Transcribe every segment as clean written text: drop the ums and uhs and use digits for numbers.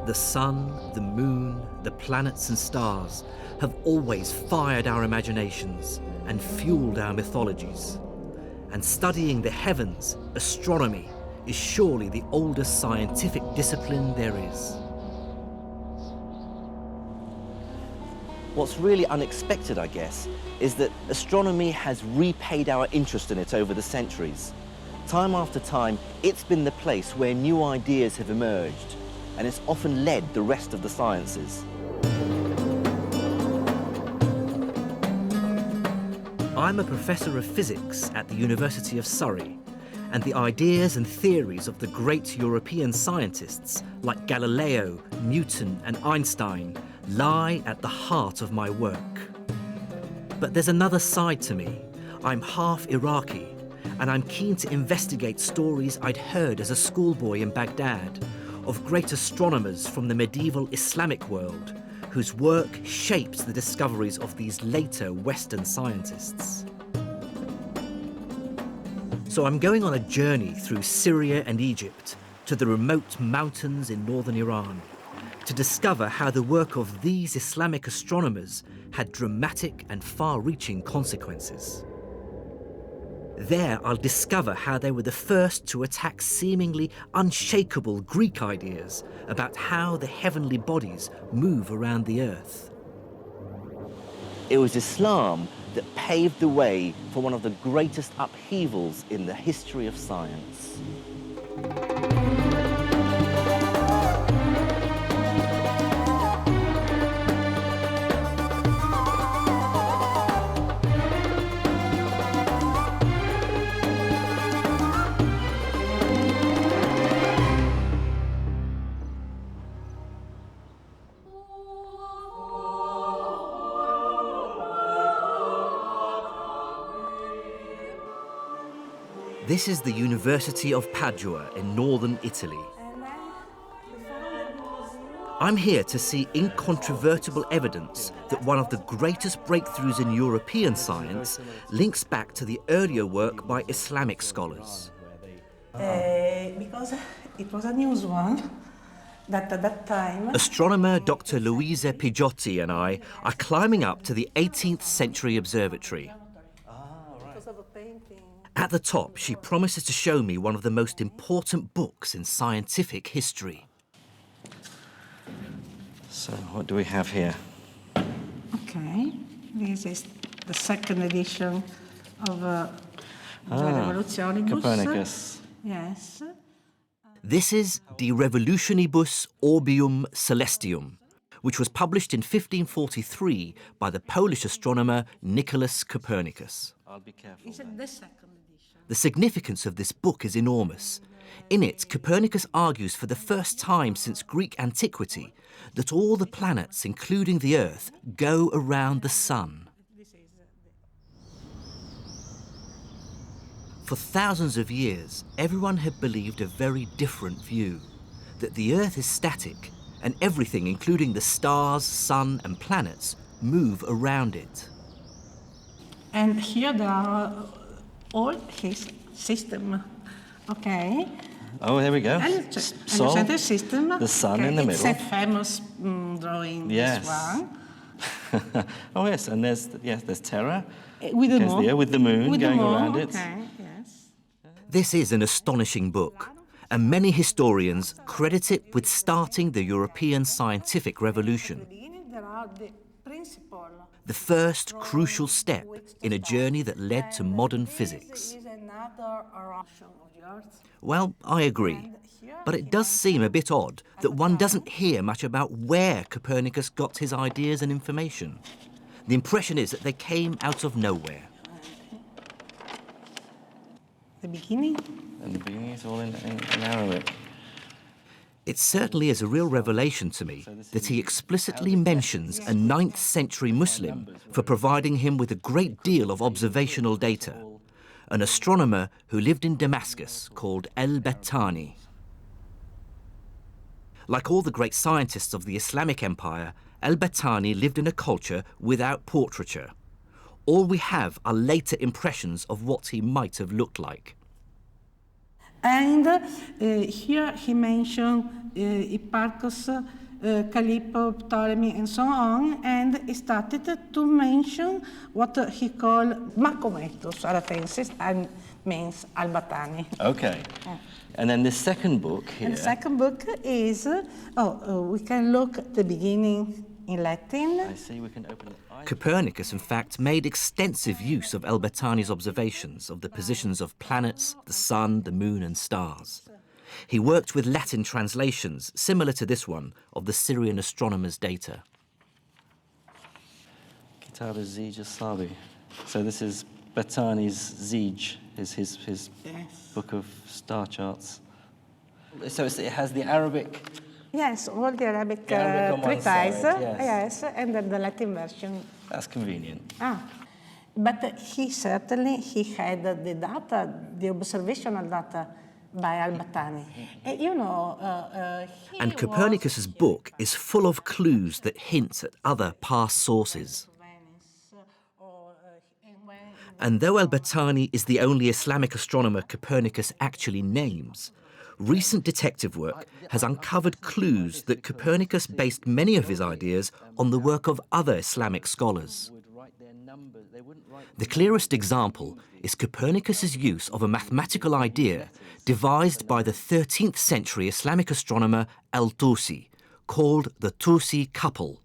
The sun, the moon, the planets and stars have always fired our imaginations and fueled our mythologies. And studying the heavens, astronomy, is surely the oldest scientific discipline there is. What's really unexpected, I guess, is that astronomy has repaid our interest in it over the centuries. Time after time, it's been the place where new ideas have emerged, and it's often led the rest of the sciences. I'm a professor of physics at the University of Surrey, and the ideas and theories of the great European scientists like Galileo, Newton and Einstein lie at the heart of my work. But there's another side to me. I'm half Iraqi, and I'm keen to investigate stories I'd heard as a schoolboy in Baghdad of great astronomers from the medieval Islamic world whose work shaped the discoveries of these later Western scientists. So I'm going on a journey through Syria and Egypt to the remote mountains in northern Iran to discover how the work of these Islamic astronomers had dramatic and far-reaching consequences. There I'll discover how they were the first to attack seemingly unshakable Greek ideas about how the heavenly bodies move around the earth. It was Islam that paved the way for one of the greatest upheavals in the history of science. This is the University of Padua in northern Italy. I'm here to see incontrovertible evidence that one of the greatest breakthroughs in European science links back to the earlier work by Islamic scholars. Because it was a news one that at that time... Astronomer Dr. Luisa Pigiotti and I are climbing up to the 18th century observatory. At the top, she promises to show me one of the most important books in scientific history. So, what do we have here? Okay, this is the second edition of De Revolutionibus. Copernicus. Yes. This is De Revolutionibus Orbium Celestium, which was published in 1543 by the Polish astronomer Nicholas Copernicus. I'll be careful. Is it the second edition? The significance of this book is enormous. In it, Copernicus argues for the first time since Greek antiquity that all the planets, including the Earth, go around the sun. For thousands of years, everyone had believed a very different view, that the Earth is static and everything, including the stars, sun and planets, move around it. And here there are all his system. Okay. Oh, there we go. And Sol, the center system. the sun in the It's middle. a famous drawing. Yes. This one. Oh yes, and there's Terra. With the There's moon. Leo with the moon With going the moon. around it. Okay. Yes. This is an astonishing book, and many historians credit it with starting the European scientific revolution. There are the principle. The first crucial step in a journey that led to modern physics. Is another eruption of the Earth. Well, I agree, but it does seem a bit odd that one doesn't hear much about where Copernicus got his ideas and information. The impression is that they came out of nowhere. The beginning? And the beginning is all in Arabic. It certainly is a real revelation to me that he explicitly mentions a 9th century Muslim for providing him with a great deal of observational data, an astronomer who lived in Damascus called al-Battani. Like all the great scientists of the Islamic Empire, al-Battani lived in a culture without portraiture. All we have are later impressions of what he might have looked like. And here he mentioned Hipparchus, Calippo, Ptolemy, and so on, and he started to mention what he called Macometus Aratensis, and means Albatani. Okay. And then the second book here. And the second book is, we can look at the beginning in Latin. I see, we can open it. Copernicus, in fact, made extensive use of Albertani's observations of the positions of planets, the sun, the moon, and stars. He worked with Latin translations, similar to this one, of the Syrian astronomers' data. Kitab az-Zij Sabi. So this is Bertani's Zij, his book of star charts. So it has the Arabic. Yes, all the Arabic on one treatise, side, yes, and then the Latin version. That's convenient. But he had the data, the observational data by Albatani. And Copernicus's book is full of clues that hint at other past sources. And though Albertani is the only Islamic astronomer Copernicus actually names, recent detective work has uncovered clues that Copernicus based many of his ideas on the work of other Islamic scholars. The clearest example is Copernicus's use of a mathematical idea devised by the 13th century Islamic astronomer Al-Tusi, called the Tusi couple.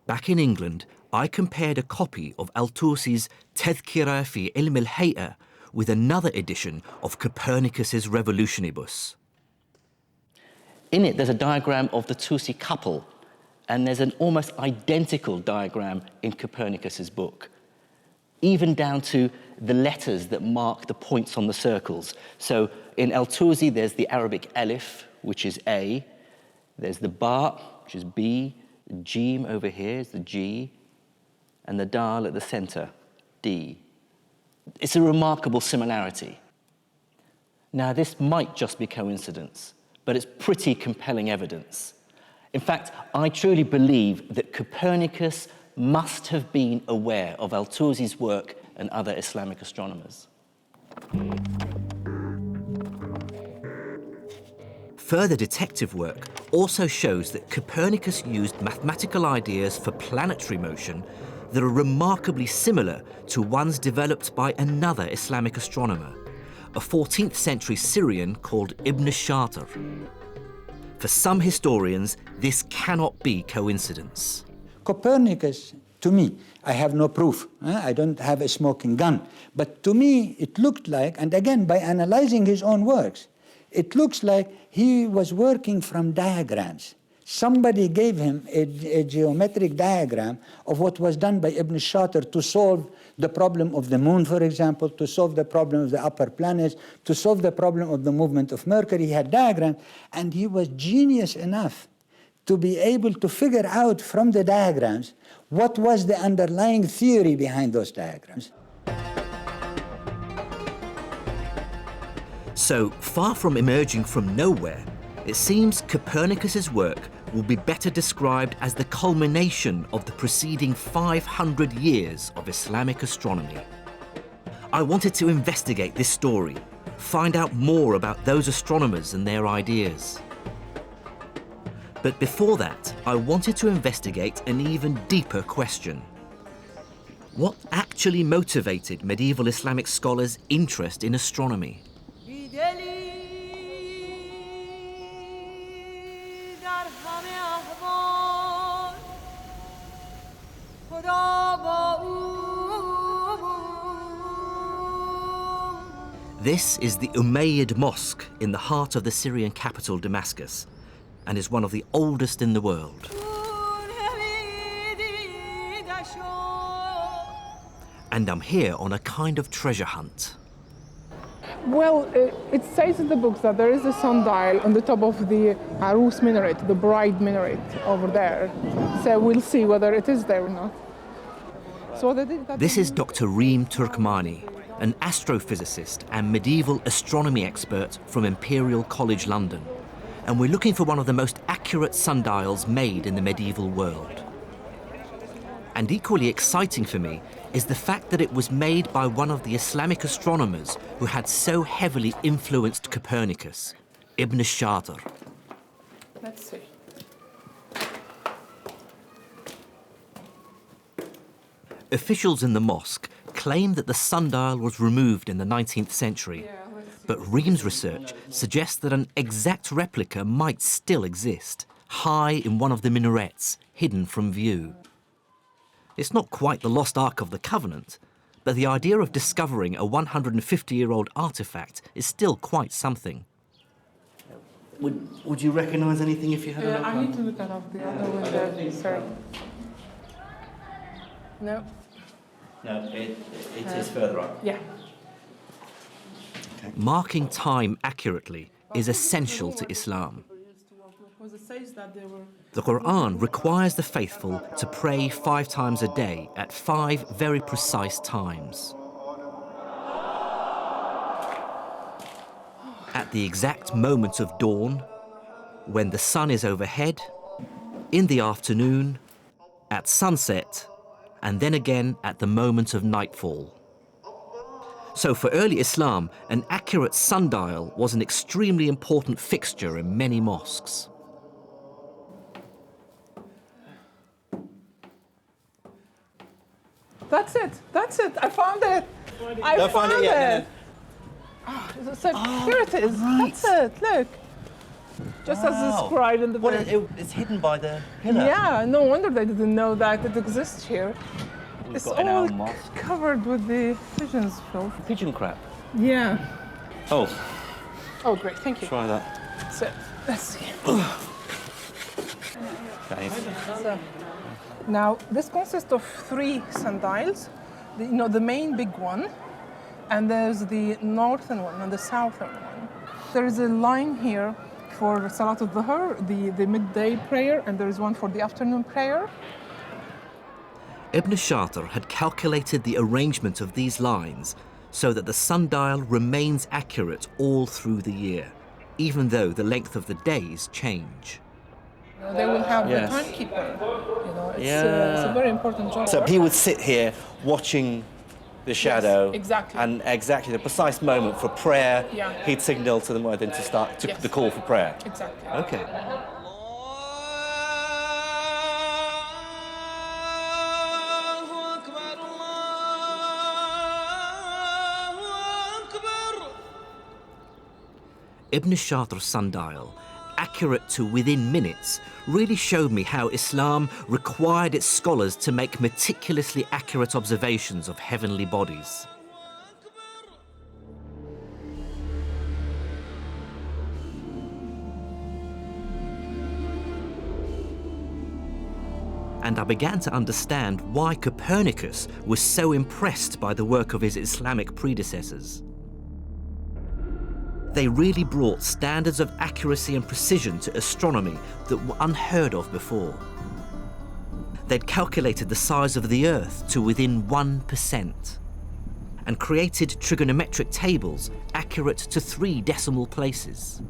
Back in England, I compared a copy of Al-Tusi's Tadhkira fi Ilm al-Hay'a with another edition of Copernicus's Revolutionibus. In it, there's a diagram of the Tusi couple, and there's an almost identical diagram in Copernicus's book, even down to the letters that mark the points on the circles. So in Al-Tusi, there's the Arabic alif, which is A, there's the ba, which is B, the Jim over here is the G, and the Dal at the center, D. It's a remarkable similarity. Now, this might just be coincidence, but it's pretty compelling evidence. In fact, I truly believe that Copernicus must have been aware of Al-Tusi's work and other Islamic astronomers. Further detective work also shows that Copernicus used mathematical ideas for planetary motion that are remarkably similar to ones developed by another Islamic astronomer, a 14th century Syrian called Ibn Shatir. For some historians, this cannot be coincidence. Copernicus, to me, I have no proof. I don't have a smoking gun. But to me, it looked like, and again, by analyzing his own works, it looks like he was working from diagrams. Somebody gave him a geometric diagram of what was done by Ibn Shatir to solve the problem of the moon, for example, to solve the problem of the upper planets, to solve the problem of the movement of Mercury. He had diagrams, and he was genius enough to be able to figure out from the diagrams what was the underlying theory behind those diagrams. So, far from emerging from nowhere, it seems Copernicus's work will be better described as the culmination of the preceding 500 years of Islamic astronomy. I wanted to investigate this story, find out more about those astronomers and their ideas. But before that, I wanted to investigate an even deeper question. What actually motivated medieval Islamic scholars' interest in astronomy? This is the Umayyad Mosque in the heart of the Syrian capital, Damascus, and is one of the oldest in the world. And I'm here on a kind of treasure hunt. Well, it says in the books that there is a sundial on the top of the Arus minaret, the bride minaret over there. So we'll see whether it is there or not. So this is Dr. Reem Turkmani, an astrophysicist and medieval astronomy expert from Imperial College London. And we're looking for one of the most accurate sundials made in the medieval world. And equally exciting for me is the fact that it was made by one of the Islamic astronomers who had so heavily influenced Copernicus, Ibn Shatir. Let's see. Officials in the mosque claim that the sundial was removed in the 19th century, but Ream's research suggests that an exact replica might still exist, high in one of the minarets, hidden from view. It's not quite the lost Ark of the Covenant, but the idea of discovering a 150-year-old artifact is still quite something. Would you recognise anything if you had a look? I need to look at the other window. Sorry. No. No, it is further up. Yeah. Okay. Marking time accurately is essential to Islam. The Quran requires the faithful to pray 5 times a day at 5 very precise times. At the exact moment of dawn, when the sun is overhead, in the afternoon, at sunset, and then again at the moment of nightfall. So for early Islam, an accurate sundial was an extremely important fixture in many mosques. That's it. I found it. I found it. yet, So here it is. right. That's it. Look. Just as described in the book. It's hidden by the pillar. Yeah, no wonder they didn't know that it exists here. We've It's got in our all mosque. covered with the pigeons' filth. Pigeon crap. Yeah. Oh, Oh, great. Thank you. try that. So, let's see. Okay. So, now, this consists of 3 sundials. The main big one, and there's the northern one and the southern one. There is a line here for Salat al-Dhuhr, the midday prayer, and there is one for the afternoon prayer. Ibn Shatir had calculated the arrangement of these lines so that the sundial remains accurate all through the year, even though the length of the days change. They will have Yes. the timekeeper. It's a very important job. So he would sit here watching the shadow. exactly. And exactly the precise moment for prayer, Yeah. he'd signal to the muezzin to start Yes. the call for prayer. Exactly. Okay. Ibn Shatir's sundial, accurate to within minutes, really showed me how Islam required its scholars to make meticulously accurate observations of heavenly bodies. And I began to understand why Copernicus was so impressed by the work of his Islamic predecessors. They really brought standards of accuracy and precision to astronomy that were unheard of before. They'd calculated the size of the Earth to within 1% and created trigonometric tables accurate to 3 decimal places.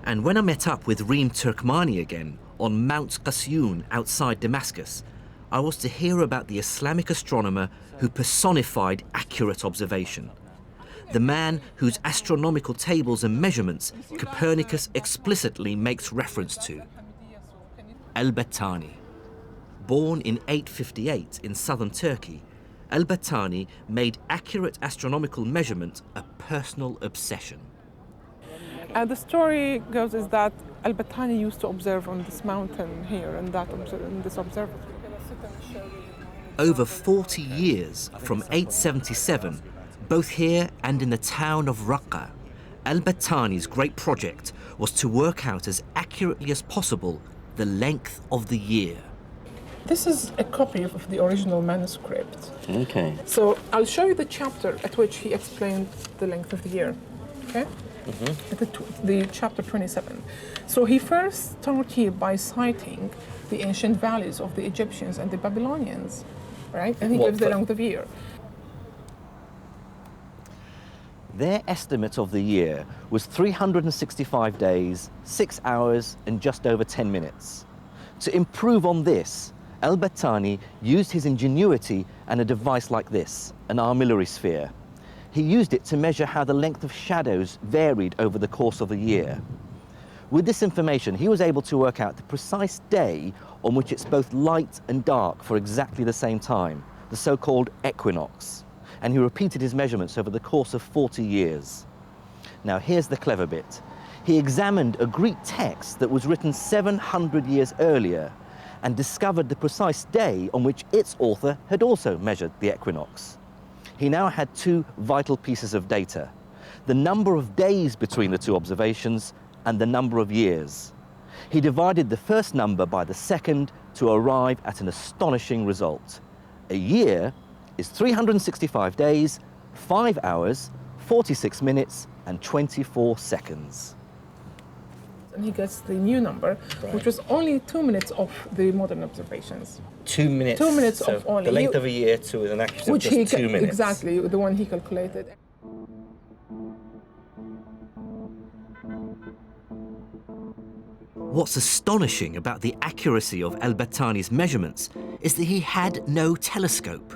And when I met up with Reem Turkmani again on Mount Qasyun outside Damascus, I was to hear about the Islamic astronomer who personified accurate observation. The man whose astronomical tables and measurements Copernicus explicitly makes reference to. Al-Battani. Born in 858 in southern Turkey, Al-Battani made accurate astronomical measurement a personal obsession. And the story goes is that Al-Battani used to observe on this mountain here and in this observatory. Over 40 years, from 877, both here and in the town of Raqqa, Al-Battani's great project was to work out as accurately as possible the length of the year. This is a copy of the original manuscript. Okay. So I'll show you the chapter at which he explained the length of the year. Okay? The chapter 27. So he first started here by citing the ancient values of the Egyptians and the Babylonians, right? And he gives the length of year. Their estimate of the year was 365 days, 6 hours, and just over 10 minutes. To improve on this, Al-Battani used his ingenuity and a device like this, an armillary sphere. He used it to measure how the length of shadows varied over the course of a year. With this information, he was able to work out the precise day on which it's both light and dark for exactly the same time, the so-called equinox. And he repeated his measurements over the course of 40 years. Now, here's the clever bit. He examined a Greek text that was written 700 years earlier and discovered the precise day on which its author had also measured the equinox. He now had two vital pieces of data: the number of days between the two observations and the number of years. He divided the first number by the second to arrive at an astonishing result. A year is 365 days, 5 hours, 46 minutes, and 24 seconds. And he gets the new number, which was only 2 minutes of the modern observations. 2 minutes. 2 minutes so of only. The length of a year to an accuracy of just 2 minutes. Exactly, the one he calculated. What's astonishing about the accuracy of Al-Battani's measurements is that he had no telescope.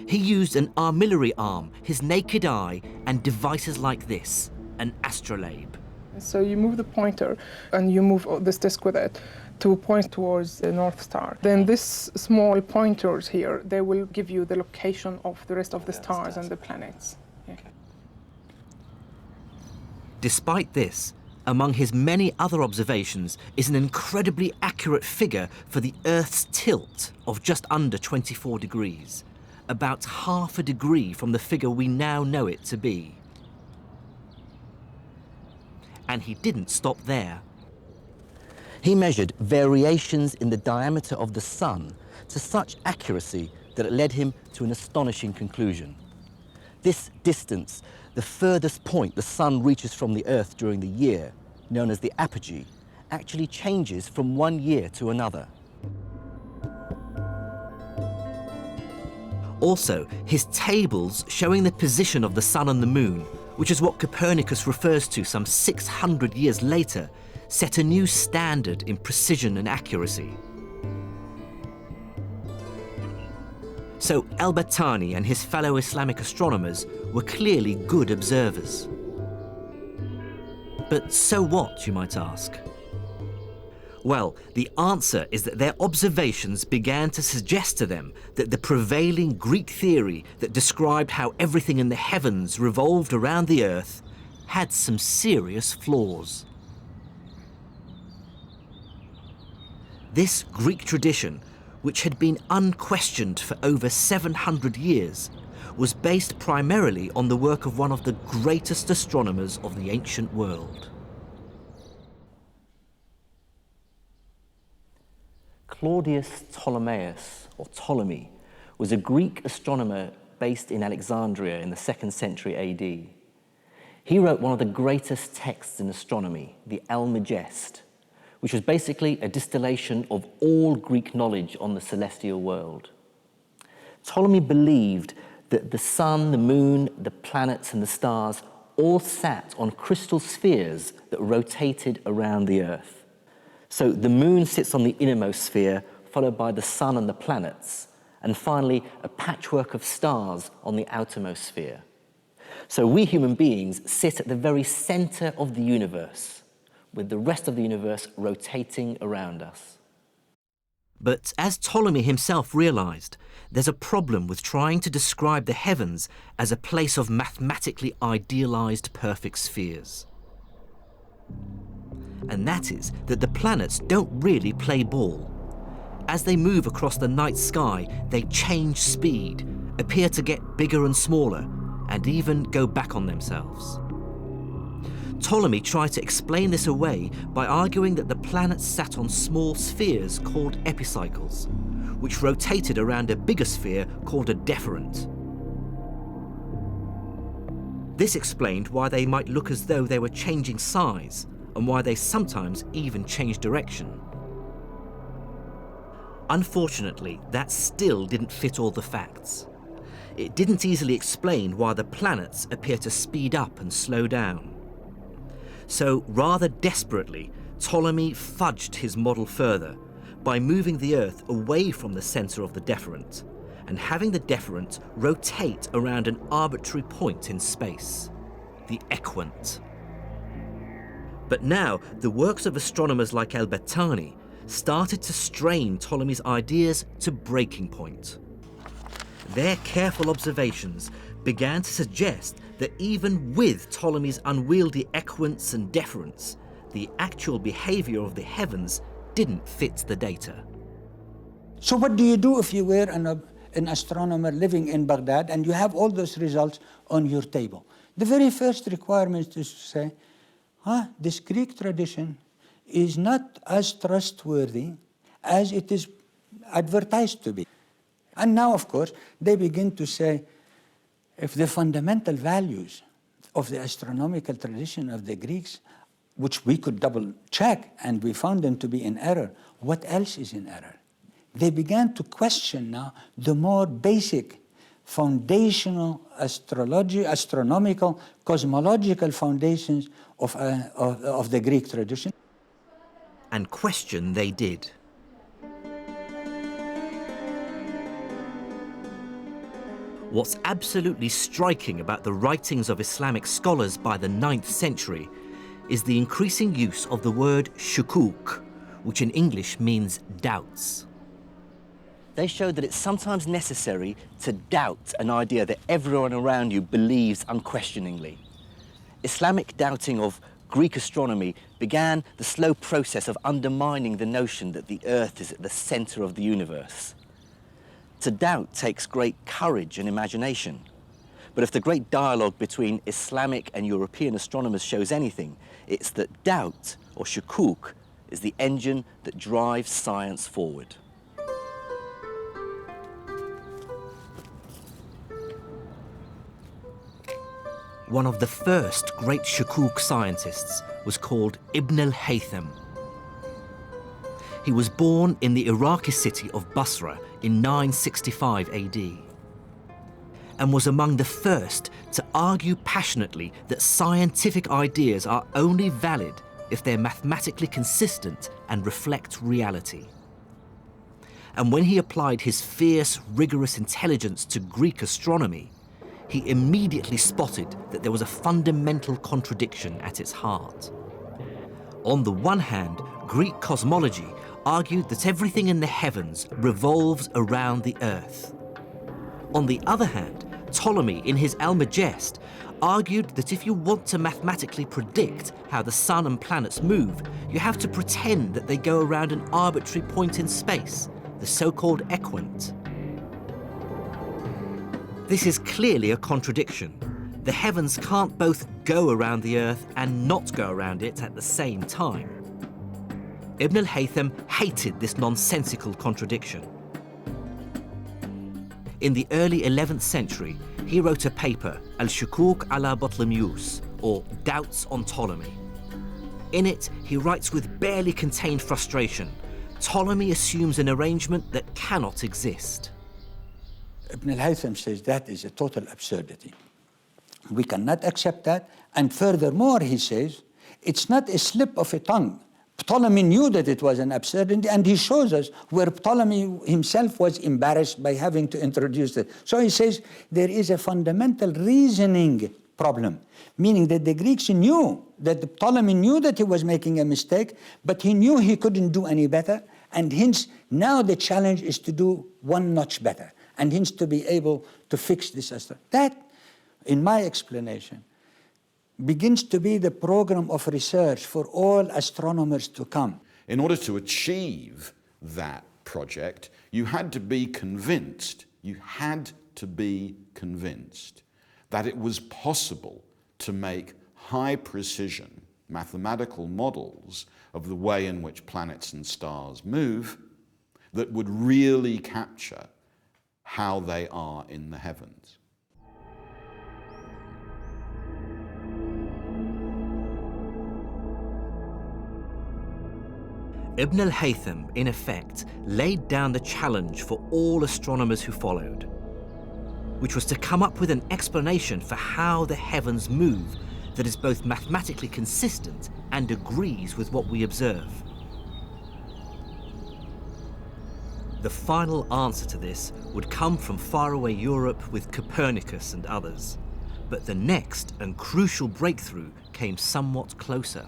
He used an armillary arm, his naked eye, and devices like this, an astrolabe. So you move the pointer and you move this disc with it to point towards the North Star. Then these small pointers here, they will give you the location of the rest of the stars and the planets. Yeah. Despite this, among his many other observations is an incredibly accurate figure for the Earth's tilt of just under 24 degrees, about half a degree from the figure we now know it to be. And he didn't stop there. He measured variations in the diameter of the sun to such accuracy that it led him to an astonishing conclusion. This distance, the furthest point the sun reaches from the Earth during the year, known as the apogee, actually changes from one year to another. Also, his tables showing the position of the sun and the moon, which is what Copernicus refers to some 600 years later, set a new standard in precision and accuracy. So Al-Battani and his fellow Islamic astronomers were clearly good observers. But so what, you might ask? Well, the answer is that their observations began to suggest to them that the prevailing Greek theory that described how everything in the heavens revolved around the Earth had some serious flaws. This Greek tradition, which had been unquestioned for over 700 years, was based primarily on the work of one of the greatest astronomers of the ancient world. Claudius Ptolemaeus, or Ptolemy, was a Greek astronomer based in Alexandria in the 2nd century AD. He wrote one of the greatest texts in astronomy, the Almagest, which was basically a distillation of all Greek knowledge on the celestial world. Ptolemy believed that the sun, the moon, the planets, and the stars all sat on crystal spheres that rotated around the Earth. So the moon sits on the innermost sphere, followed by the sun and the planets, and finally a patchwork of stars on the outermost sphere. So we human beings sit at the very center of the universe, with the rest of the universe rotating around us. But as Ptolemy himself realized, there's a problem with trying to describe the heavens as a place of mathematically idealized perfect spheres. And that is that the planets don't really play ball. As they move across the night sky, they change speed, appear to get bigger and smaller, and even go back on themselves. Ptolemy tried to explain this away by arguing that the planets sat on small spheres called epicycles, which rotated around a bigger sphere called a deferent. This explained why they might look as though they were changing size, and why they sometimes even change direction. Unfortunately, that still didn't fit all the facts. It didn't easily explain why the planets appear to speed up and slow down. So rather desperately, Ptolemy fudged his model further by moving the Earth away from the centre of the deferent and having the deferent rotate around an arbitrary point in space, the equant. But now, the works of astronomers like al-Battani started to strain Ptolemy's ideas to breaking point. Their careful observations began to suggest that even with Ptolemy's unwieldy equants and deferents, the actual behaviour of the heavens didn't fit the data. So what do you do if you were an astronomer living in Baghdad and you have all those results on your table? The very first requirement is to say, this Greek tradition is not as trustworthy as it is advertised to be. And now, of course, they begin to say, if the fundamental values of the astronomical tradition of the Greeks, which we could double check and we found them to be in error, what else is in error? They began to question now the more basic foundational astronomical, cosmological foundations of the Greek tradition. And question they did. What's absolutely striking about the writings of Islamic scholars by the 9th century is the increasing use of the word shukuk, which in English means doubts. They showed that it's sometimes necessary to doubt an idea that everyone around you believes unquestioningly. Islamic doubting of Greek astronomy began the slow process of undermining the notion that the Earth is at the centre of the universe. To doubt takes great courage and imagination. But if the great dialogue between Islamic and European astronomers shows anything, it's that doubt, or shukuk, is the engine that drives science forward. One of the first great shukuk scientists was called Ibn al-Haytham. He was born in the Iraqi city of Basra in 965 AD and was among the first to argue passionately that scientific ideas are only valid if they're mathematically consistent and reflect reality. And when he applied his fierce, rigorous intelligence to Greek astronomy, he immediately spotted that there was a fundamental contradiction at its heart. On the one hand, Greek cosmology argued that everything in the heavens revolves around the Earth. On the other hand, Ptolemy, in his Almagest, argued that if you want to mathematically predict how the sun and planets move, you have to pretend that they go around an arbitrary point in space, the so-called equant. This is clearly a contradiction. The heavens can't both go around the Earth and not go around it at the same time. Ibn al-Haytham hated this nonsensical contradiction. In the early 11th century, he wrote a paper, Al-Shukuk ala Ptolemaios, or Doubts on Ptolemy. In it, he writes with barely contained frustration, Ptolemy assumes an arrangement that cannot exist. Ibn al-Haytham says that is a total absurdity. We cannot accept that. And furthermore, he says, it's not a slip of a tongue. Ptolemy knew that it was an absurdity, and he shows us where Ptolemy himself was embarrassed by having to introduce it. So he says there is a fundamental reasoning problem, meaning that the Greeks knew, that Ptolemy knew that he was making a mistake, but he knew he couldn't do any better, and hence now the challenge is to do one notch better, and hence to be able to fix this. That, in my explanation, begins to be the program of research for all astronomers to come. In order to achieve that project, you had to be convinced that it was possible to make high precision mathematical models of the way in which planets and stars move that would really capture how they are in the heavens. Ibn al-Haytham, in effect, laid down the challenge for all astronomers who followed, which was to come up with an explanation for how the heavens move that is both mathematically consistent and agrees with what we observe? The final answer to this would come from faraway Europe with Copernicus and others. But the next and crucial breakthrough came somewhat closer.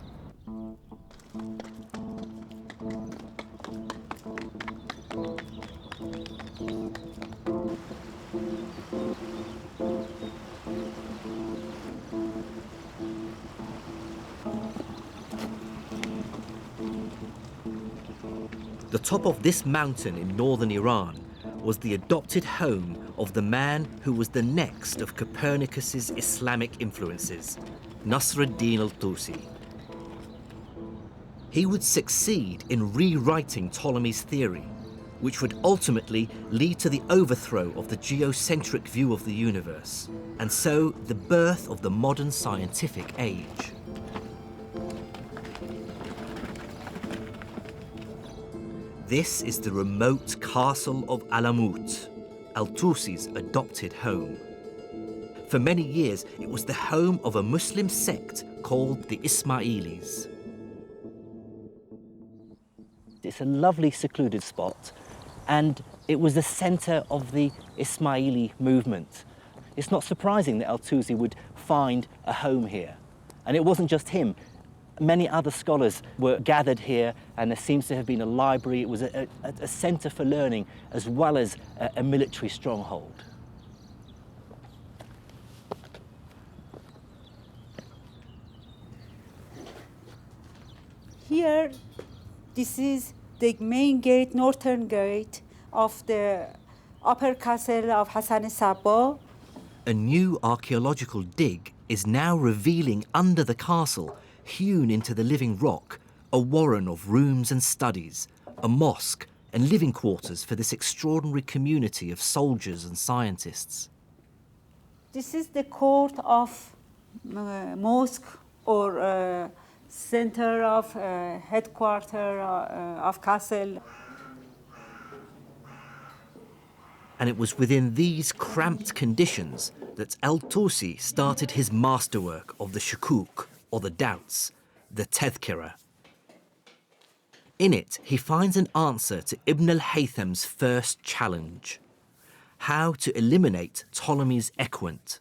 The top of this mountain in northern Iran was the adopted home of the man who was the next of Copernicus's Islamic influences, Nasruddin al-Tusi. He would succeed in rewriting Ptolemy's theory, which would ultimately lead to the overthrow of the geocentric view of the universe, and so the birth of the modern scientific age. This is the remote castle of Alamut, al-Tusi's adopted home. For many years, it was the home of a Muslim sect called the Ismailis. It's a lovely secluded spot, and it was the center of the Ismaili movement. It's not surprising that al-Tusi would find a home here. And it wasn't just him. Many other scholars were gathered here, and there seems to have been a library. It was a center for learning as well as a military stronghold. Here, this is the main gate, northern gate of the upper castle of Hassan Sabba. A new archaeological dig is now revealing under the castle, hewn into the living rock, a warren of rooms and studies, a mosque and living quarters for this extraordinary community of soldiers and scientists. This is the court of mosque or center of headquarter of castle. And it was within these cramped conditions that al-Tusi started his masterwork of the shukuk, or the doubts, the tadhkira. In it, he finds an answer to Ibn al-Haytham's first challenge: how to eliminate Ptolemy's equant.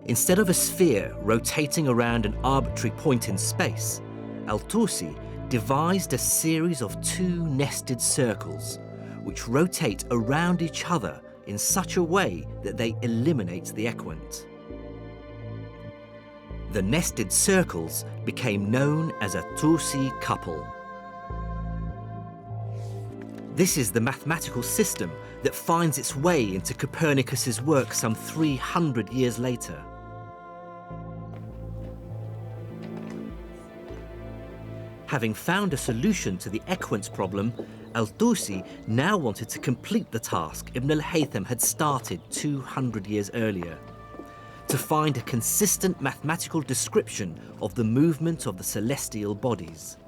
Instead of a sphere rotating around an arbitrary point in space, al-Tusi devised a series of two nested circles, which rotate around each other in such a way that they eliminate the equant. The nested circles became known as a Tusi couple. This is the mathematical system that finds its way into Copernicus's work some 300 years later. Having found a solution to the equant problem, al-Tusi now wanted to complete the task Ibn al-Haytham had started 200 years earlier: to find a consistent mathematical description of the movement of the celestial bodies.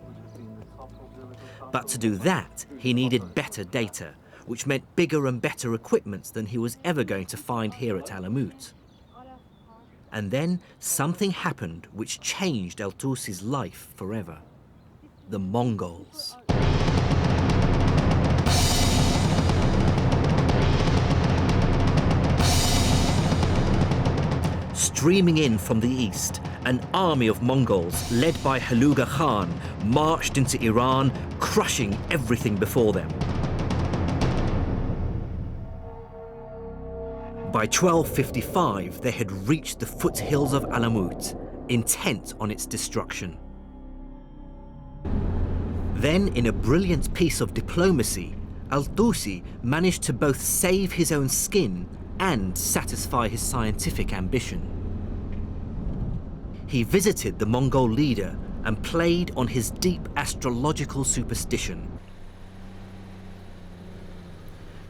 But to do that, he needed better data, which meant bigger and better equipment than he was ever going to find here at Alamut. And then something happened which changed al-Tusi's life forever: the Mongols. Streaming in from the east, an army of Mongols led by Haluga Khan marched into Iran, crushing everything before them. By 1255, they had reached the foothills of Alamut, intent on its destruction. Then, in a brilliant piece of diplomacy, al-Tusi managed to both save his own skin and satisfy his scientific ambition. He visited the Mongol leader and played on his deep astrological superstition.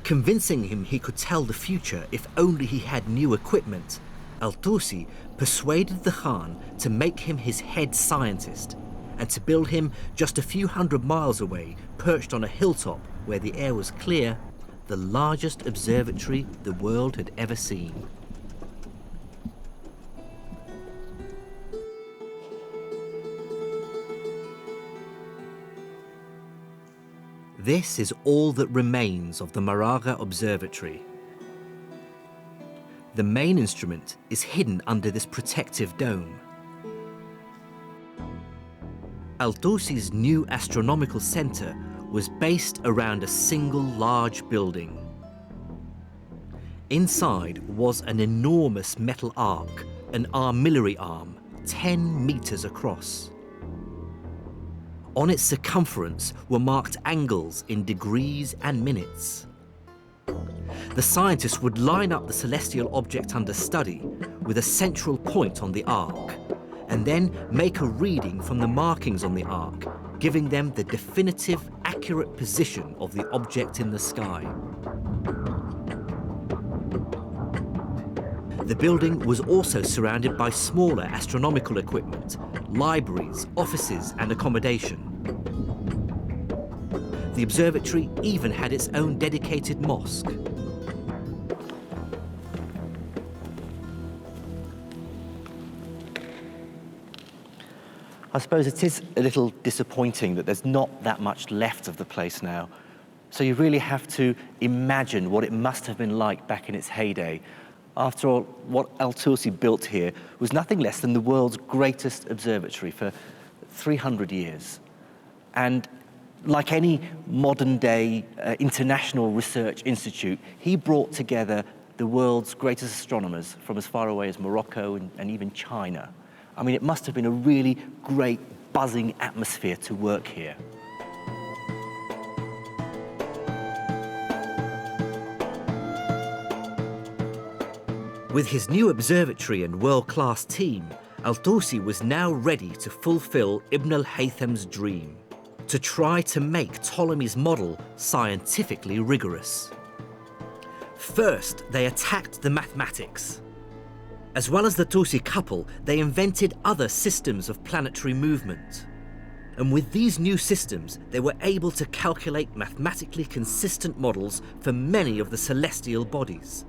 Convincing him he could tell the future if only he had new equipment, al-Tusi persuaded the Khan to make him his head scientist and to build him just a few hundred miles away, perched on a hilltop where the air was clear, the largest observatory the world had ever seen. This is all that remains of the Maraga Observatory. The main instrument is hidden under this protective dome. Al-Tusi's new astronomical center was based around a single large building. Inside was an enormous metal arc, an armillary arm, 10 meters across. On its circumference were marked angles in degrees and minutes. The scientists would line up the celestial object under study with a central point on the arc, and then make a reading from the markings on the arc, giving them the definitive, accurate position of the object in the sky. The building was also surrounded by smaller astronomical equipment, libraries, offices, and accommodation. The observatory even had its own dedicated mosque. I suppose it is a little disappointing that there's not that much left of the place now. So you really have to imagine what it must have been like back in its heyday. After all, what Al-Tusi built here was nothing less than the world's greatest observatory for 300 years. And like any modern-day international research institute, he brought together the world's greatest astronomers from as far away as Morocco and even China. I mean, it must have been a really great, buzzing atmosphere to work here. With his new observatory and world-class team, Al-Tusi was now ready to fulfill Ibn al-Haytham's dream, to try to make Ptolemy's model scientifically rigorous. First, they attacked the mathematics. As well as the Tusi couple, they invented other systems of planetary movement. And with these new systems, they were able to calculate mathematically consistent models for many of the celestial bodies.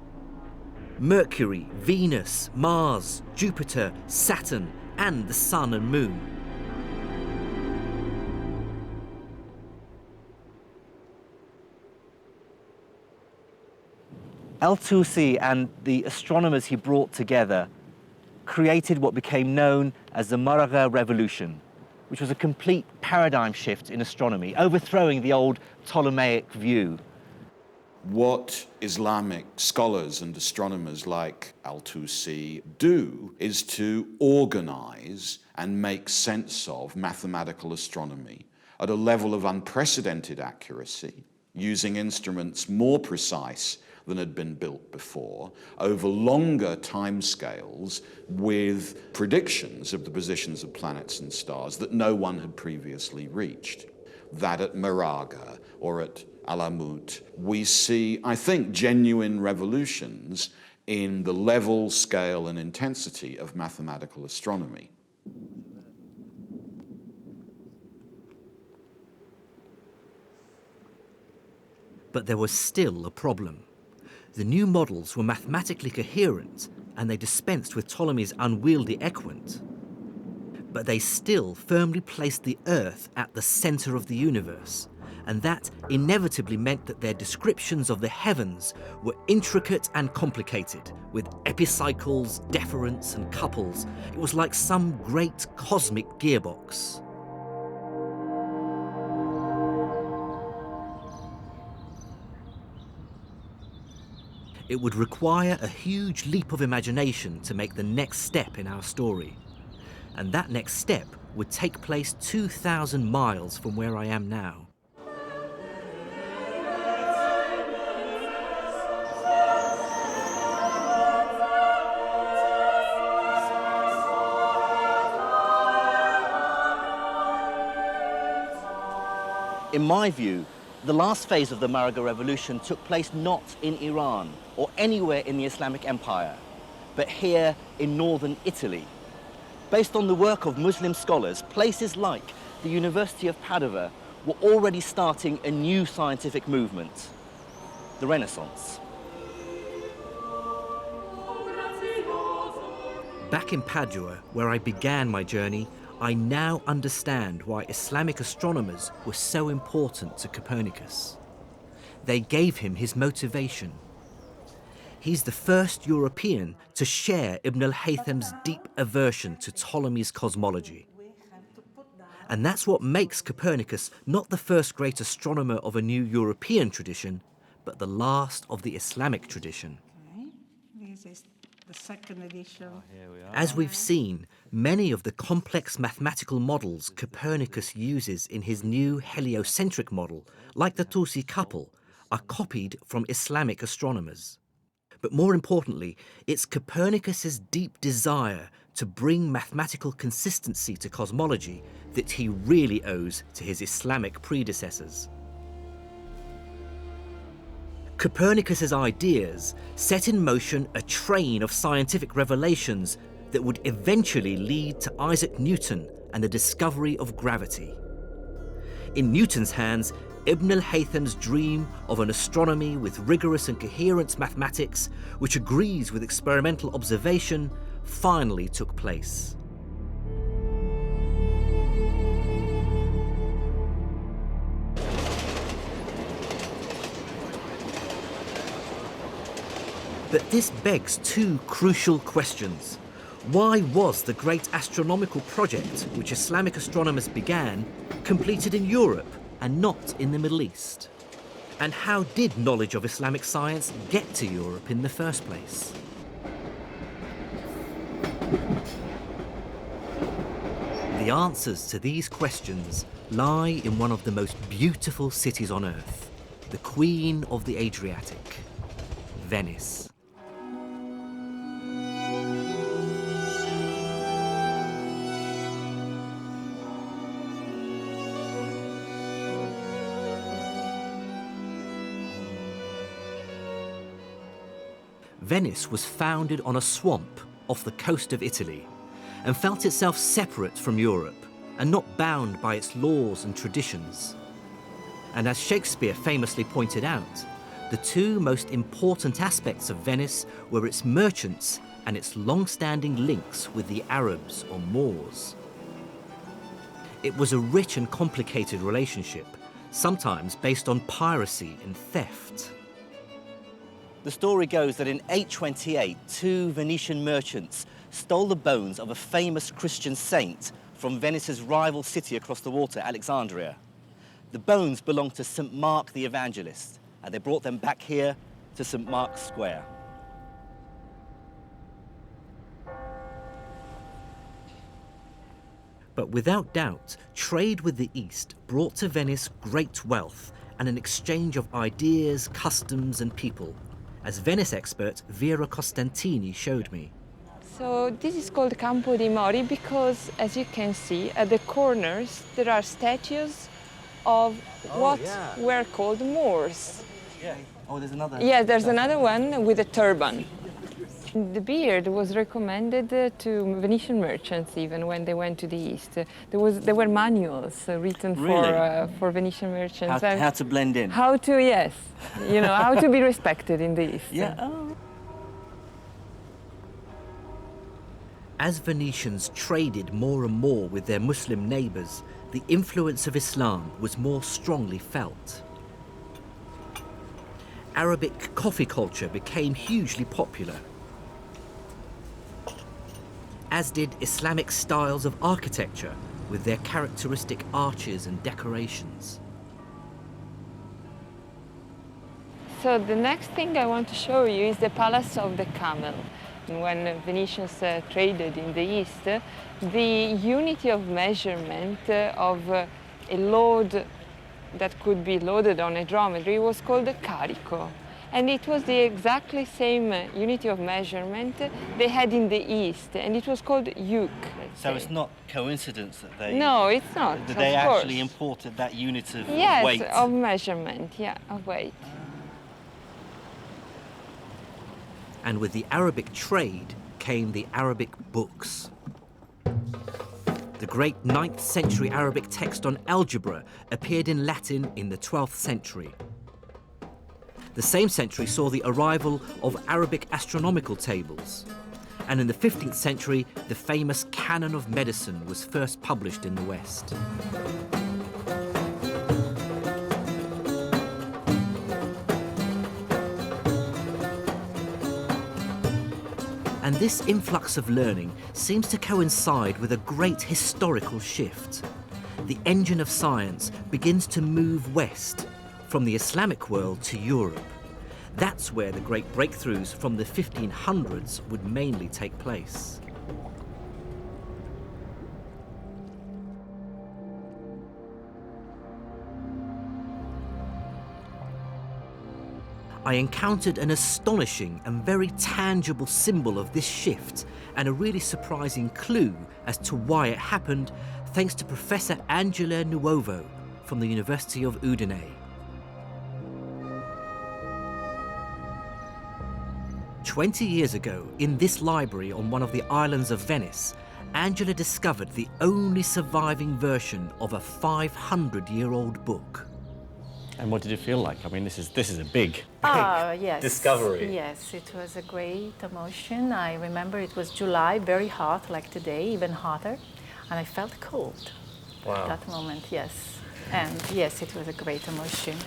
Mercury, Venus, Mars, Jupiter, Saturn, and the Sun and Moon. Al-Tusi and the astronomers he brought together created what became known as the Maraga Revolution, which was a complete paradigm shift in astronomy, overthrowing the old Ptolemaic view. What Islamic scholars and astronomers like Al-Tusi do is to organize and make sense of mathematical astronomy at a level of unprecedented accuracy, using instruments more precise than had been built before, over longer timescales, with predictions of the positions of planets and stars that no one had previously reached. That at Maraga or at Alamut, we see, I think, genuine revolutions in the level, scale, and intensity of mathematical astronomy. But there was still a problem. The new models were mathematically coherent, and they dispensed with Ptolemy's unwieldy equant. But they still firmly placed the Earth at the center of the universe, and that inevitably meant that their descriptions of the heavens were intricate and complicated, with epicycles, deferents, and couples. It was like some great cosmic gearbox. It would require a huge leap of imagination to make the next step in our story. And that next step would take place 2,000 miles from where I am now. In my view, the last phase of the Maraga Revolution took place not in Iran or anywhere in the Islamic Empire, but here in northern Italy. Based on the work of Muslim scholars, places like the University of Padua were already starting a new scientific movement, the Renaissance. Back in Padua, where I began my journey, I now understand why Islamic astronomers were so important to Copernicus. They gave him his motivation. He's the first European to share Ibn al-Haytham's deep aversion to Ptolemy's cosmology. And that's what makes Copernicus not the first great astronomer of a new European tradition, but the last of the Islamic tradition. This is the second edition. As we've seen, many of the complex mathematical models Copernicus uses in his new heliocentric model, like the Tusi couple, are copied from Islamic astronomers. But more importantly, it's Copernicus's deep desire to bring mathematical consistency to cosmology that he really owes to his Islamic predecessors. Copernicus's ideas set in motion a train of scientific revelations that would eventually lead to Isaac Newton and the discovery of gravity. In Newton's hands, Ibn al-Haytham's dream of an astronomy with rigorous and coherent mathematics, which agrees with experimental observation, finally took place. But this begs two crucial questions. Why was the great astronomical project, which Islamic astronomers began, completed in Europe and not in the Middle East? And how did knowledge of Islamic science get to Europe in the first place? The answers to these questions lie in one of the most beautiful cities on earth, the Queen of the Adriatic, Venice. Venice was founded on a swamp off the coast of Italy and felt itself separate from Europe and not bound by its laws and traditions. And as Shakespeare famously pointed out, the two most important aspects of Venice were its merchants and its long-standing links with the Arabs or Moors. It was a rich and complicated relationship, sometimes based on piracy and theft. The story goes that in 828, two Venetian merchants stole the bones of a famous Christian saint from Venice's rival city across the water, Alexandria. The bones belonged to St. Mark the Evangelist, and they brought them back here to St. Mark's Square. But without doubt, trade with the East brought to Venice great wealth and an exchange of ideas, customs and people, as Venice expert Vera Costantini showed me. So this is called Campo dei Mori because, as you can see, at the corners there are statues of what were called Moors. Yeah. Oh, there's another. Yeah, there's another one with a turban. The beard was recommended to Venetian merchants even when they went to the East. There were manuals written for Venetian merchants. How to blend in. How to, yes, you know, how to be respected in the East. Yeah. Oh. As Venetians traded more and more with their Muslim neighbours, the influence of Islam was more strongly felt. Arabic coffee culture became hugely popular, as did Islamic styles of architecture with their characteristic arches and decorations. So the next thing I want to show you is the Palace of the Camel. When Venetians traded in the East, the unity of measurement of a load that could be loaded on a dromedary was called a carico. And it was the exactly same unity of measurement they had in the East, and it was called yoke. So it's not coincidence that they... No, it's not, that they actually imported that unit of weight? Yes, of measurement, yeah, of weight. And with the Arabic trade came the Arabic books. The great 9th century Arabic text on algebra appeared in Latin in the 12th century. The same century saw the arrival of Arabic astronomical tables. And in the 15th century, the famous Canon of Medicine was first published in the West. And this influx of learning seems to coincide with a great historical shift. The engine of science begins to move west, from the Islamic world to Europe. That's where the great breakthroughs from the 1500s would mainly take place. I encountered an astonishing and very tangible symbol of this shift and a really surprising clue as to why it happened, thanks to Professor Angela Nuovo from the University of Udine. "20 years ago, in this library on one of the islands of Venice, Angela discovered the only surviving version of a 500-year-old book. And what did it feel like? I mean, this is a big Yes. discovery. Yes, it was a great emotion. I remember it was July, very hot, like today, even hotter, and I felt cold at that moment, yes. And yes, it was a great emotion.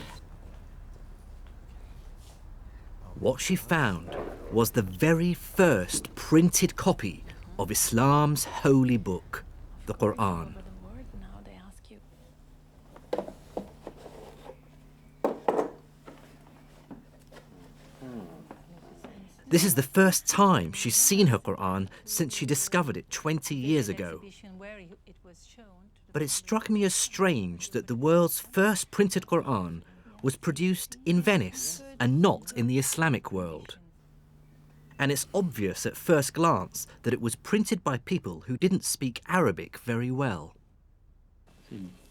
What she found was the very first printed copy of Islam's holy book, the Quran. This is the first time she's seen her Quran since she discovered it 20 years ago. But it struck me as strange that the world's first printed Quran was produced in Venice and not in the Islamic world. And it's obvious at first glance that it was printed by people who didn't speak Arabic very well.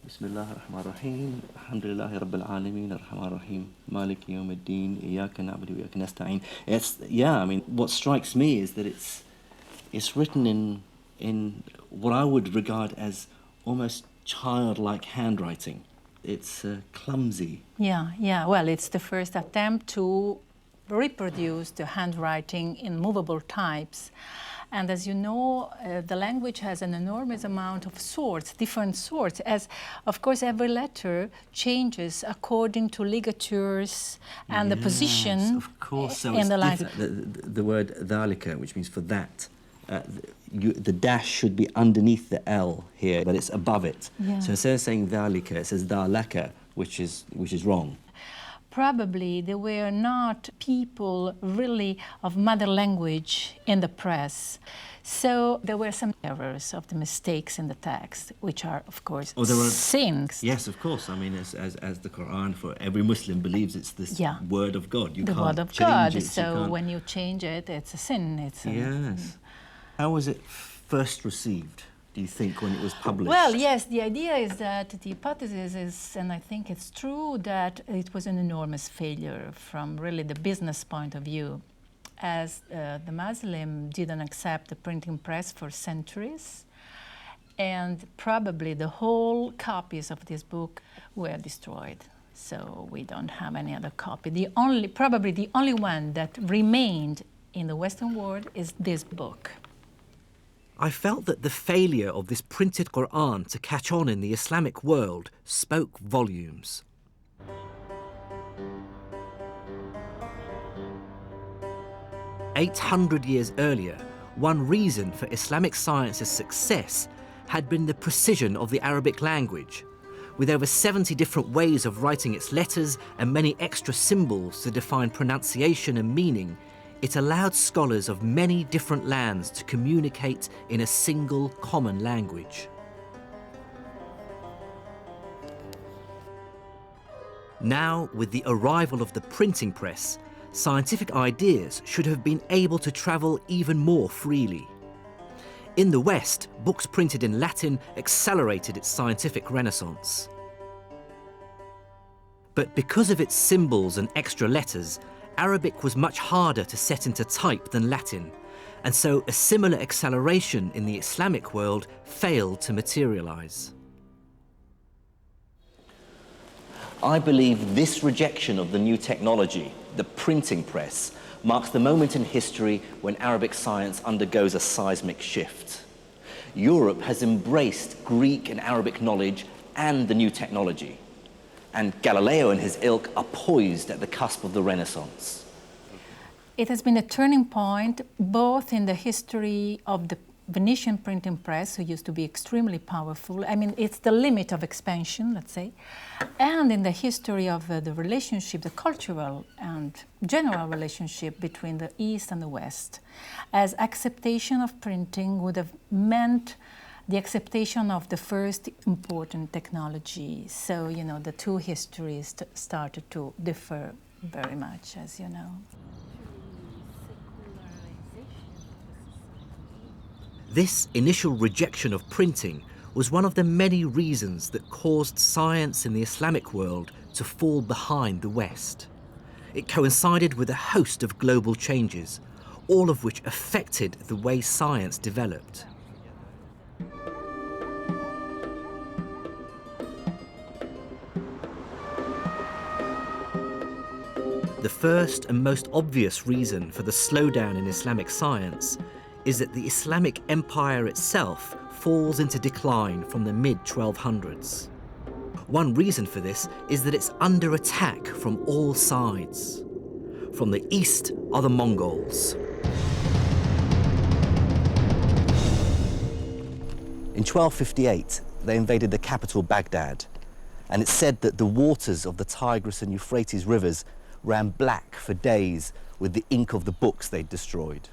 Bismillah ar-Rahman ar-Rahim. Alhamdulillahi Rabbil Alameen ar-Rahman ar-Rahim. Maliki Yawm ad-Din. Iyyaka na'budu wa iyyaka nasta'in. I mean, what strikes me is that it's written in what I would regard as almost childlike handwriting. It's clumsy. Yeah. Well, it's the first attempt to reproduce the handwriting in movable types. And as you know, the language has an enormous amount of sorts, different sorts, as, of course, every letter changes according to ligatures and the position of course. So in the line. The word dhalika, which means for that, the dash should be underneath the L here, but it's above it. Yeah. So instead of saying dhalika, it says dhalaka, which is wrong. Probably there were not people really of mother language in the press. So there were some errors of the mistakes in the text, which are, of course, sins. Yes, of course. I mean, as the Quran, for every Muslim believes it's this word of God. You the can't word of change God. it. So when you change it, it's a sin. Yes. How was it first received, do you think, when it was published? Well, yes, the idea is that the hypothesis is, and I think it's true, that it was an enormous failure from really the business point of view, as the Muslim didn't accept the printing press for centuries, and probably the whole copies of this book were destroyed. So we don't have any other copy. Probably the only one that remained in the Western world is this book. I felt that the failure of this printed Quran to catch on in the Islamic world spoke volumes. "800 years earlier, one reason for Islamic science's success had been the precision of the Arabic language. With over 70 different ways of writing its letters and many extra symbols to define pronunciation and meaning, it allowed scholars of many different lands to communicate in a single common language." Now, with the arrival of the printing press, scientific ideas should have been able to travel even more freely. In the West, books printed in Latin accelerated its scientific renaissance. But because of its symbols and extra letters, Arabic was much harder to set into type than Latin, and so a similar acceleration in the Islamic world failed to materialize. I believe this rejection of the new technology, the printing press, marks the moment in history when Arabic science undergoes a seismic shift. Europe has embraced Greek and Arabic knowledge and the new technology, and Galileo and his ilk are poised at the cusp of the Renaissance. It has been a turning point both in the history of the Venetian printing press, who used to be extremely powerful. I mean, it's the limit of expansion, let's say, and in the history of the relationship, the cultural and general relationship between the East and the West, as acceptation of printing would have meant the acceptation of the first important technology. So, you know, the two histories started to differ very much, as you know. This initial rejection of printing was one of the many reasons that caused science in the Islamic world to fall behind the West. It coincided with a host of global changes, all of which affected the way science developed. The first and most obvious reason for the slowdown in Islamic science is that the Islamic Empire itself falls into decline from the mid-1200s. One reason for this is that it's under attack from all sides. From the east are the Mongols. In 1258, they invaded the capital Baghdad, and it's said that the waters of the Tigris and Euphrates rivers ran black for days with the ink of the books they'd destroyed.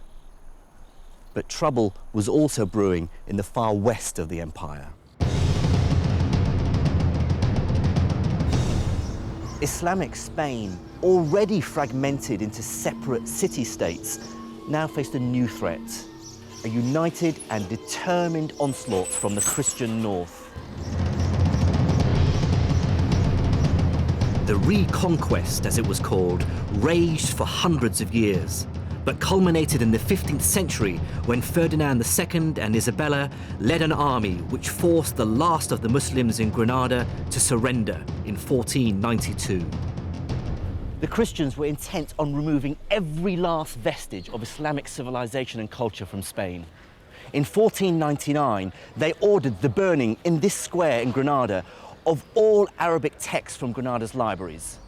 But trouble was also brewing in the far west of the empire. Islamic Spain, already fragmented into separate city-states, now faced a new threat, a united and determined onslaught from the Christian north. The Reconquest, as it was called, raged for hundreds of years, but culminated in the 15th century when Ferdinand II and Isabella led an army which forced the last of the Muslims in Granada to surrender in 1492. The Christians were intent on removing every last vestige of Islamic civilization and culture from Spain. In 1499, they ordered the burning in this square in Granada of all Arabic texts from Granada's libraries,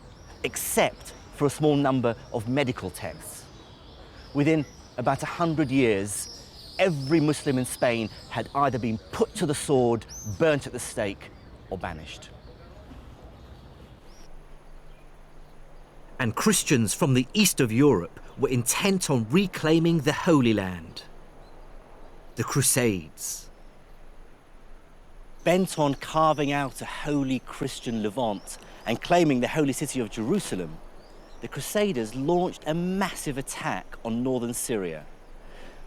except for a small number of medical texts. Within about 100 years, every Muslim in Spain had either been put to the sword, burnt at the stake, or banished. And Christians from the east of Europe were intent on reclaiming the Holy Land. The Crusades. Bent on carving out a holy Christian Levant and claiming the holy city of Jerusalem, the Crusaders launched a massive attack on northern Syria.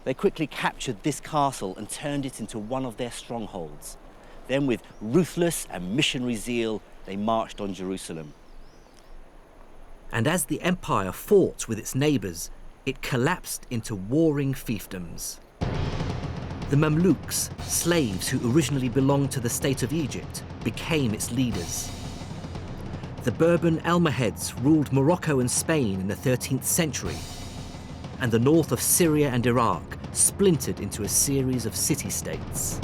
They quickly captured this castle and turned it into one of their strongholds. Then, with ruthless and missionary zeal, they marched on Jerusalem. And as the empire fought with its neighbours, it collapsed into warring fiefdoms. The Mamluks, slaves who originally belonged to the state of Egypt, became its leaders. The Bourbon Almohads ruled Morocco and Spain in the 13th century, and the north of Syria and Iraq splintered into a series of city-states.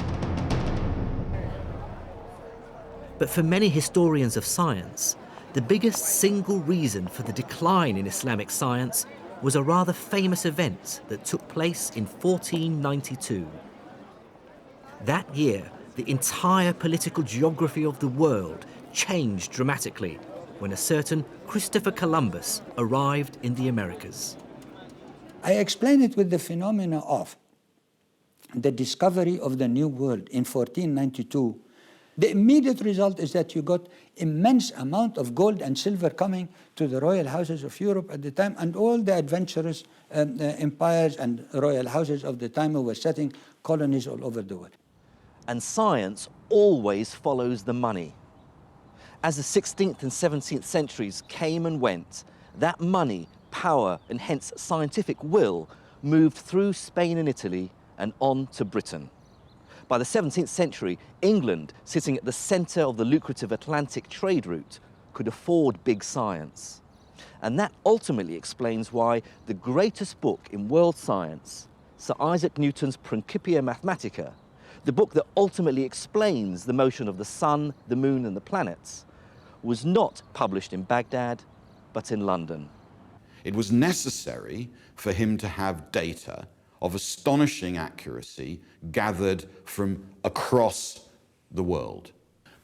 But for many historians of science, the biggest single reason for the decline in Islamic science was a rather famous event that took place in 1492. That year, the entire political geography of the world changed dramatically when a certain Christopher Columbus arrived in the Americas. I explain it with the phenomena of the discovery of the New World in 1492. The immediate result is that you got immense amount of gold and silver coming to the royal houses of Europe at the time, and all the adventurous empires and royal houses of the time who were setting colonies all over the world. And science always follows the money. As the 16th and 17th centuries came and went, that money, power, and hence scientific will moved through Spain and Italy and on to Britain. By the 17th century, England, sitting at the centre of the lucrative Atlantic trade route, could afford big science. And that ultimately explains why the greatest book in world science, Sir Isaac Newton's Principia Mathematica, the book that ultimately explains the motion of the sun, the moon, and the planets, was not published in Baghdad, but in London. It was necessary for him to have data of astonishing accuracy gathered from across the world.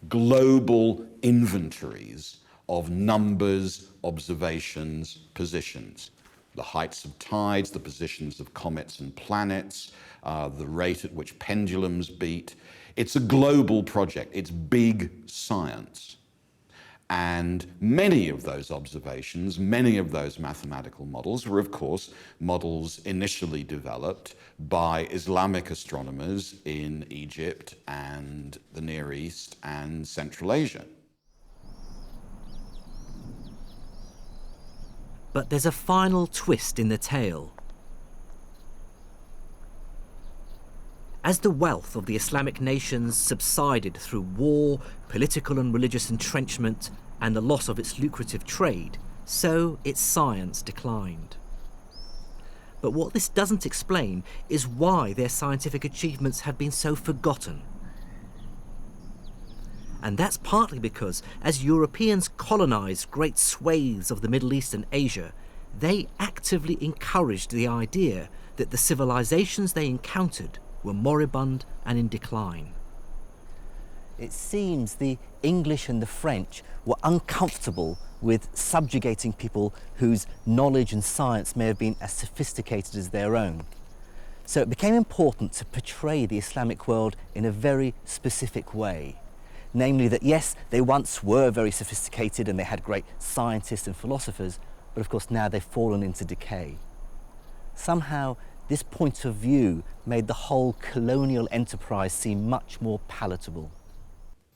Global inventories of numbers, observations, positions. The heights of tides, the positions of comets and planets, the rate at which pendulums beat. It's a global project. It's big science. And many of those observations, many of those mathematical models were, of course, models initially developed by Islamic astronomers in Egypt and the Near East and Central Asia. But there's a final twist in the tale. As the wealth of the Islamic nations subsided through war, political and religious entrenchment, and the loss of its lucrative trade, so its science declined. But what this doesn't explain is why their scientific achievements have been so forgotten. And that's partly because, as Europeans colonized great swathes of the Middle East and Asia, they actively encouraged the idea that the civilizations they encountered were moribund and in decline. It seems the English and the French were uncomfortable with subjugating people whose knowledge and science may have been as sophisticated as their own. So it became important to portray the Islamic world in a very specific way. Namely that, yes, they once were very sophisticated and they had great scientists and philosophers, but of course now they've fallen into decay. Somehow, this point of view made the whole colonial enterprise seem much more palatable.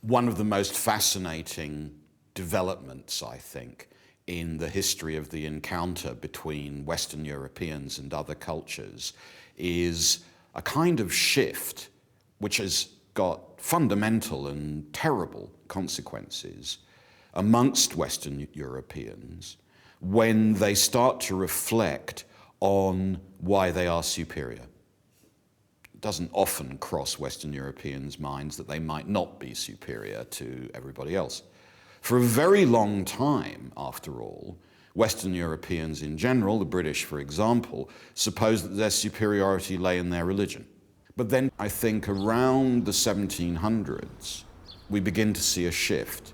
One of the most fascinating developments, I think, in the history of the encounter between Western Europeans and other cultures is a kind of shift which has got fundamental and terrible consequences amongst Western Europeans when they start to reflect on why they are superior. It doesn't often cross Western Europeans' minds that they might not be superior to everybody else. For a very long time, after all, Western Europeans in general, the British for example, supposed that their superiority lay in their religion. But then I think around the 1700s, we begin to see a shift.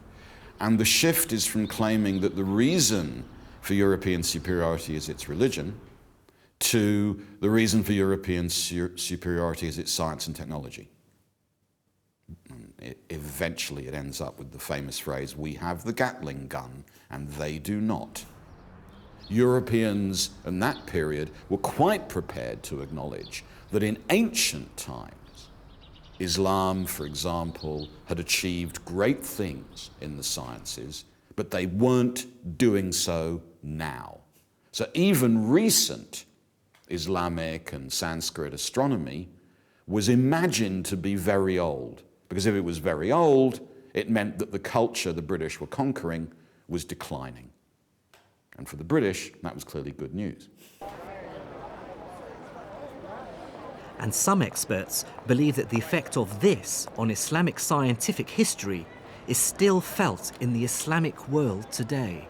And the shift is from claiming that the reason for European superiority is its religion to the reason for European superiority is its science and technology. Eventually it ends up with the famous phrase, we have the Gatling gun and they do not. Europeans in that period were quite prepared to acknowledge that in ancient times, Islam, for example, had achieved great things in the sciences, but they weren't doing so now. So even recent Islamic and Sanskrit astronomy was imagined to be very old, because if it was very old, it meant that the culture the British were conquering was declining. And for the British, that was clearly good news. And some experts believe that the effect of this on Islamic scientific history is still felt in the Islamic world today.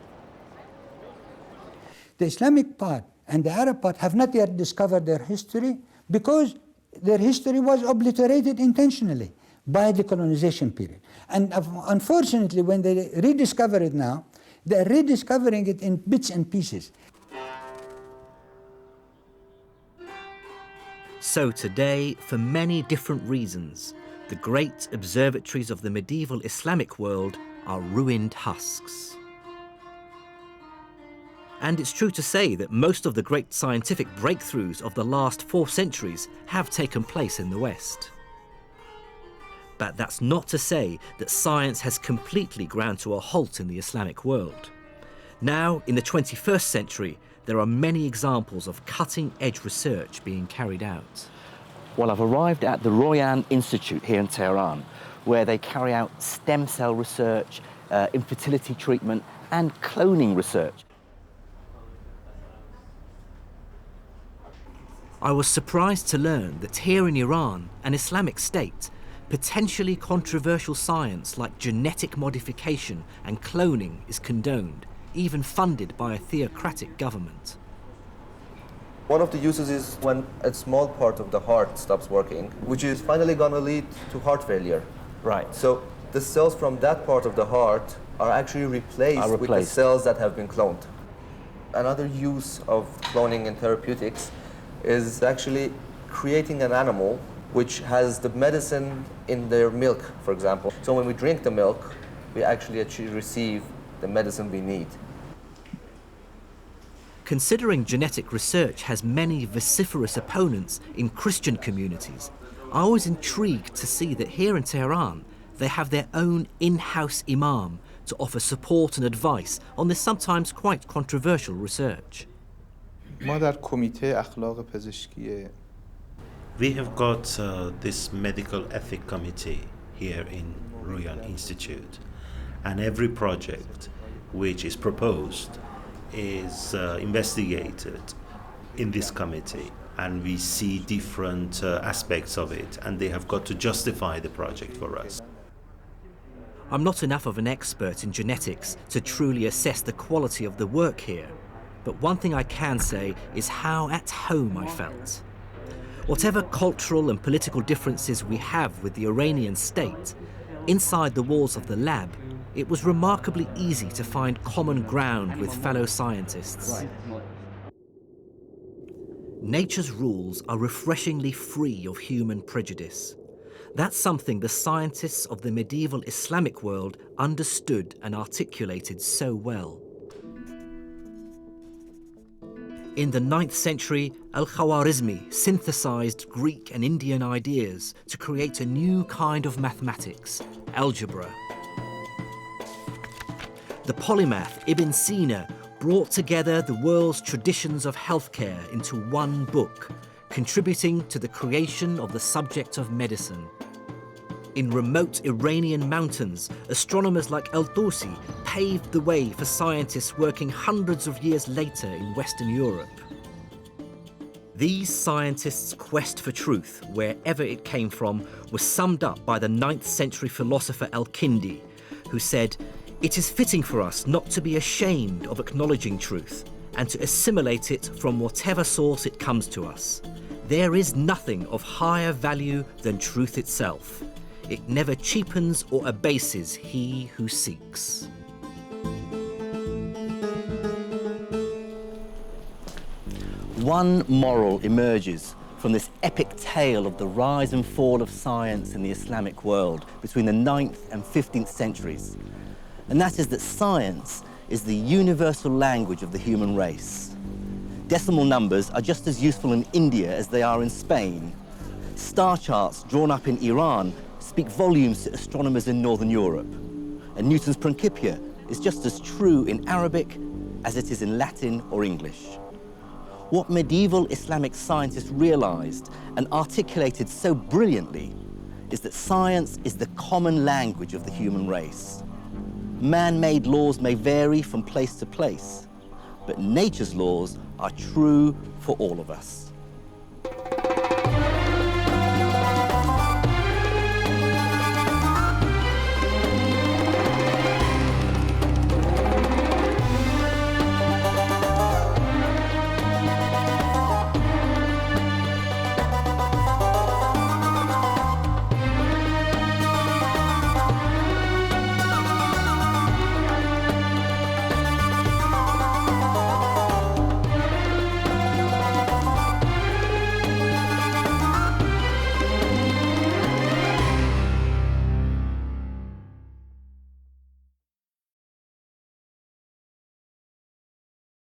The Islamic part and the Arab part have not yet discovered their history because their history was obliterated intentionally by the colonization period. And unfortunately, when they rediscover it now, they're rediscovering it in bits and pieces. So today, for many different reasons, the great observatories of the medieval Islamic world are ruined husks. And it's true to say that most of the great scientific breakthroughs of the last 4 centuries have taken place in the West. But that's not to say that science has completely ground to a halt in the Islamic world. Now, in the 21st century, there are many examples of cutting-edge research being carried out. Well, I've arrived at the Royan Institute here in Tehran, where they carry out stem cell research, infertility treatment, and cloning research. I was surprised to learn that here in Iran, an Islamic state, potentially controversial science like genetic modification and cloning is condoned, even funded by a theocratic government. One of the uses is when a small part of the heart stops working, which is finally going to lead to heart failure. Right. So the cells from that part of the heart are actually replaced with the cells that have been cloned. Another use of cloning in therapeutics is actually creating an animal which has the medicine in their milk, for example. So when we drink the milk, we actually receive the medicine we need. Considering genetic research has many vociferous opponents in Christian communities, I was intrigued to see that here in Tehran, they have their own in-house imam to offer support and advice on this sometimes quite controversial research. ما در کمیته اخلاق پزشکی We have got this medical ethic committee here in Ruyan Institute, and every project which is proposed is investigated in this committee, and we see different aspects of it, and they have got to justify the project for us. I'm not enough of an expert in genetics to truly assess the quality of the work here, but one thing I can say is how at home I felt. Whatever cultural and political differences we have with the Iranian state, inside the walls of the lab, it was remarkably easy to find common ground with fellow scientists. Nature's rules are refreshingly free of human prejudice. That's something the scientists of the medieval Islamic world understood and articulated so well. In the 9th century, Al-Khwarizmi synthesized Greek and Indian ideas to create a new kind of mathematics, algebra. The polymath Ibn Sina brought together the world's traditions of healthcare into one book, contributing to the creation of the subject of medicine. In remote Iranian mountains, astronomers like Al-Tusi paved the way for scientists working hundreds of years later in Western Europe. These scientists' quest for truth, wherever it came from, was summed up by the 9th century philosopher Al-Kindi, who said, "It is fitting for us not to be ashamed of acknowledging truth and to assimilate it from whatever source it comes to us. There is nothing of higher value than truth itself. It never cheapens or abases he who seeks." One moral emerges from this epic tale of the rise and fall of science in the Islamic world between the 9th and 15th centuries. And that is that science is the universal language of the human race. Decimal numbers are just as useful in India as they are in Spain. Star charts drawn up in Iran speak volumes to astronomers in Northern Europe. And Newton's Principia is just as true in Arabic as it is in Latin or English. What medieval Islamic scientists realized and articulated so brilliantly is that science is the common language of the human race. Man-made laws may vary from place to place, but nature's laws are true for all of us.